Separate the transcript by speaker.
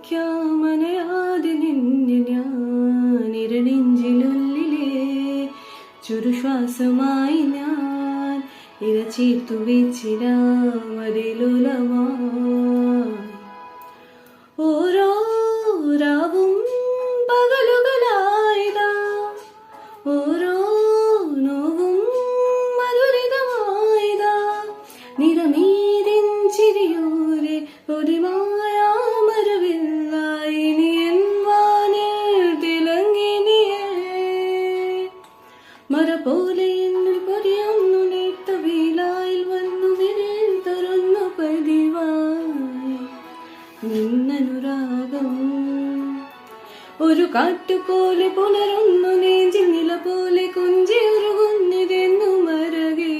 Speaker 1: വിളിക്കാമനയാതെ നിന്നെ ഞാൻ ഇരനെഞ്ചിലുള്ളിലെ ചുരുശ്വാസമായി ഞാൻ ഇരച്ചീർത്തു വെച്ചിരാമതിലുലമായി ഓരോ രാവും പകലുകളായതാ ഓരോ നോവും മധുരിതമായതാ നിറമീതിൻ ചിരിയോരെ ഒരു മായാമരവില്ലായി നീ എൻ വാനിൽ തിളങ്ങിനിയേ മര പോലെ എന്നിൽ പൊരിയുന്നു നേത്ത വീലായിൽ വന്നു വിരൽ തുറന്നു പതിവായി നിന്നനുരാഗം ഒരു കാറ്റുപോലെ പുലരുന്നു നെഞ്ചിൽ നില പോലെ കൊഞ്ചി ഉരുകുന്നിതെന്നു മരകേ